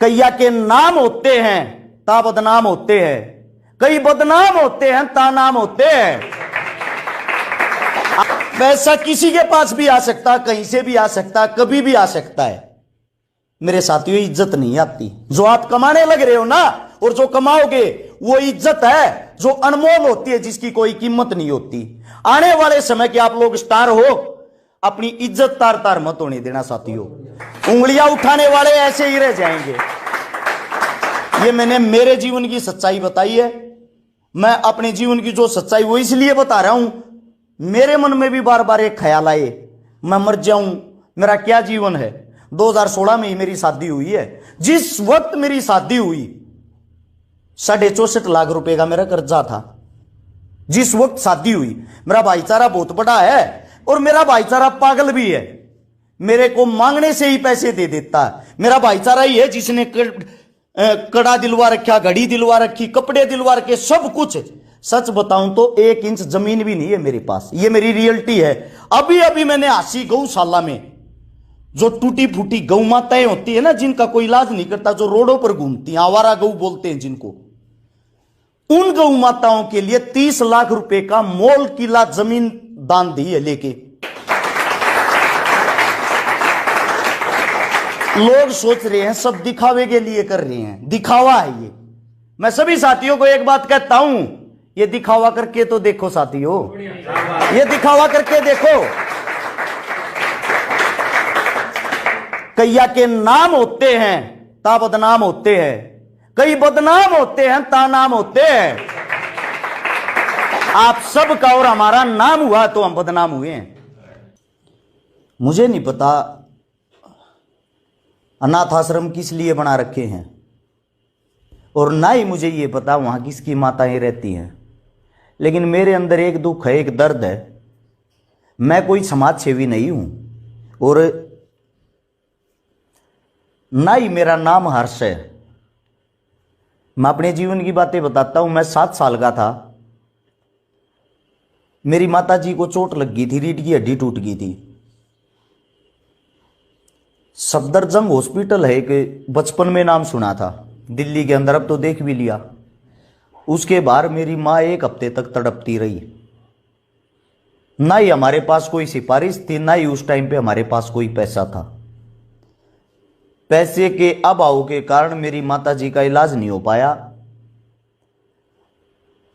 कैया के नाम होते हैं ता बदनाम होते हैं, कई बदनाम होते हैं ता नाम होते हैं। पैसा किसी के पास भी आ सकता, कहीं से भी आ सकता, कभी भी आ सकता है। मेरे साथियों, इज्जत नहीं आती। जो आप कमाने लग रहे हो ना, और जो कमाओगे वो इज्जत है जो अनमोल होती है, जिसकी कोई कीमत नहीं होती। आने वाले समय के आप लोग स्टार हो, अपनी इज्जत तार तार मत होने देना साथियों। उंगलियां उठाने वाले ऐसे ही रह जाएंगे। ये मैंने मेरे जीवन की सच्चाई बताई है। मैं अपने जीवन की जो सच्चाई वो इसलिए बता रहा हूं, मेरे मन में भी बार बार एक ख्याल आए, मैं मर जाऊं, मेरा क्या जीवन है। 2016 में ही मेरी शादी हुई है। जिस वक्त मेरी शादी हुई 64.5 लाख रुपए का मेरा कर्जा था। जिस वक्त शादी हुई, मेरा भाईचारा बहुत बड़ा है और मेरा भाईचारा पागल भी है। मेरे को मांगने से ही पैसे दे देता है। मेरा भाईचारा ही है जिसने कड़ा दिलवा रखा, घड़ी दिलवा रखी, कपड़े दिलवा रखे, सब कुछ। सच बताऊं तो 1 इंच जमीन भी नहीं है मेरे पास। ये मेरी रियलिटी है। अभी अभी मैंने 80 गौशाला में जो टूटी फूटी गौ माताएं होती है ना, जिनका कोई इलाज नहीं करता, जो रोडों पर घूमती हैं, आवारा गौ बोलते हैं जिनको, उन गौ माताओं के लिए 30 लाख रुपए का मोल किला जमीन दान दी है लेके। लोग सोच रहे हैं सब दिखावे के लिए कर रहे हैं, दिखावा है ये। मैं सभी साथियों को एक बात कहता हूं, ये दिखावा करके तो देखो साथियों, ये दिखावा करके देखो। कैया के नाम होते हैं ता बदनाम होते हैं, कई बदनाम होते हैं ता नाम होते हैं। आप सबका और हमारा नाम हुआ तो हम बदनाम हुए हैं। मुझे नहीं पता अनाथ आश्रम किस लिए बना रखे हैं, और ना ही मुझे ये पता वहां किसकी माताएं रहती हैं। लेकिन मेरे अंदर एक दुख है, एक दर्द है। मैं कोई समाज सेवी नहीं हूं और ना ही मेरा नाम हर्ष है। मैं अपने जीवन की बातें बताता हूं। मैं 7 साल का था, मेरी माता जी को चोट लग गई थी, रीढ़ की हड्डी टूट गई थी। सफदरजंग हॉस्पिटल है एक, बचपन में नाम सुना था, दिल्ली के अंदर, अब तो देख भी लिया। उसके बाहर मेरी माँ 1 हफ्ते तक तड़पती रही। ना ही हमारे पास कोई सिफारिश थी, ना ही उस टाइम पे हमारे पास कोई पैसा था। पैसे के अभाव के कारण मेरी माता जी का इलाज नहीं हो पाया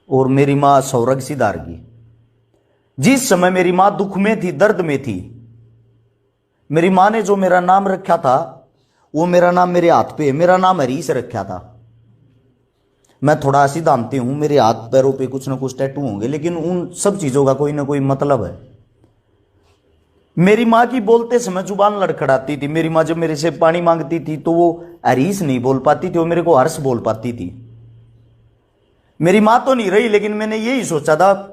और मेरी मां स्वर्ग सिधार गई। जिस समय मेरी मां दुख में थी, दर्द में थी, मेरी मां ने जो मेरा नाम रखा था, वो मेरा नाम मेरे हाथ पे है। मेरा नाम हरीश रखा था। मैं थोड़ा सिद्धांती हूं, मेरे हाथ पैरों पे कुछ ना कुछ टैटू होंगे, लेकिन उन सब चीजों का कोई ना कोई मतलब है। मेरी माँ की बोलते समय जुबान लड़खड़ाती थी। मेरी माँ जब मेरे से पानी मांगती थी तो वो हरीश नहीं बोल पाती थी, वो मेरे को हर्ष बोल पाती थी। मेरी माँ तो नहीं रही, लेकिन मैंने यही सोचा था,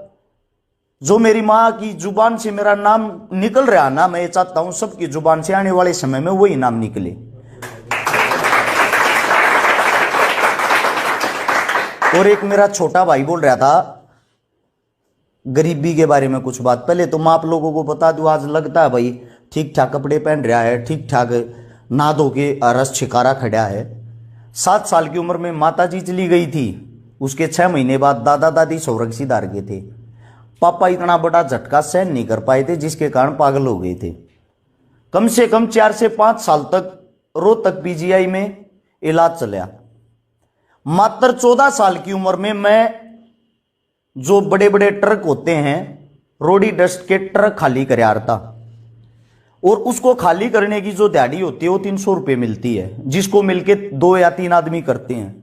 जो मेरी माँ की जुबान से मेरा नाम निकल रहा ना, मैं ये चाहता हूं सबकी जुबान से आने वाले समय में वही नाम निकले। और एक मेरा छोटा भाई बोल रहा था गरीबी के बारे में कुछ बात। पहले तो मैं आप लोगों को बता दूं, आज लगता है भाई ठीक ठाक कपड़े पहन रहा है, ठीक ठाक नहा धो के रस छिकारा खड़ा है। 7 साल की उम्र में माता जी चली गई थी। उसके 6 महीने बाद दादा दादी स्वर्ग सिधार गए थे। पापा इतना बड़ा झटका सहन नहीं कर पाए थे, जिसके कारण पागल हो गए थे। कम से कम 4 से 5 साल तक रोहतक पीजीआई में इलाज चला। मात्र 14 साल की उम्र में मैं जो बड़े बड़े ट्रक होते हैं, रोडी डस्ट के ट्रक खाली कर आ रहा था, और उसको खाली करने की जो दिहाड़ी होती है वो 300 रुपये मिलती है, जिसको मिलके 2 या 3 आदमी करते हैं।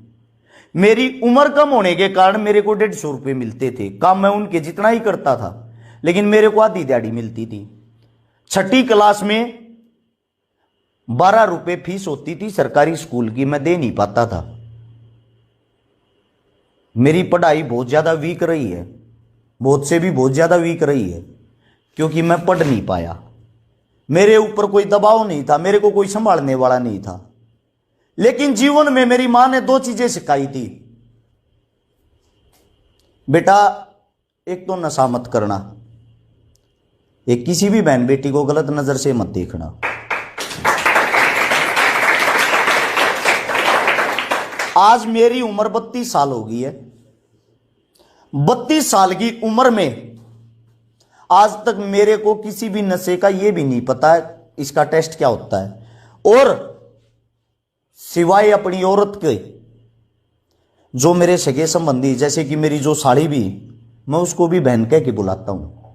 मेरी उम्र कम होने के कारण मेरे को 150 रुपये मिलते थे। काम मैं उनके जितना ही करता था, लेकिन मेरे को आधी दिहाड़ी मिलती थी। 6ठी क्लास में 12 रुपये फीस होती थी सरकारी स्कूल की, मैं दे नहीं पाता था। मेरी पढ़ाई बहुत ज़्यादा वीक रही है, बहुत से भी बहुत ज़्यादा वीक रही है, क्योंकि मैं पढ़ नहीं पाया। मेरे ऊपर कोई दबाव नहीं था, मेरे को कोई संभालने वाला नहीं था। लेकिन जीवन में मेरी मां ने 2 चीजें सिखाई थी। बेटा, एक तो नशा मत करना, एक किसी भी बहन बेटी को गलत नजर से मत देखना। आज मेरी उम्र 32 साल हो गई है। 32 साल की उम्र में आज तक मेरे को किसी भी नशे का ये भी नहीं पता है इसका टेस्ट क्या होता है। और सिवाय अपनी औरत के जो मेरे सगे संबंधी, जैसे कि मेरी जो साड़ी भी, मैं उसको भी बहन कह के बुलाता हूं।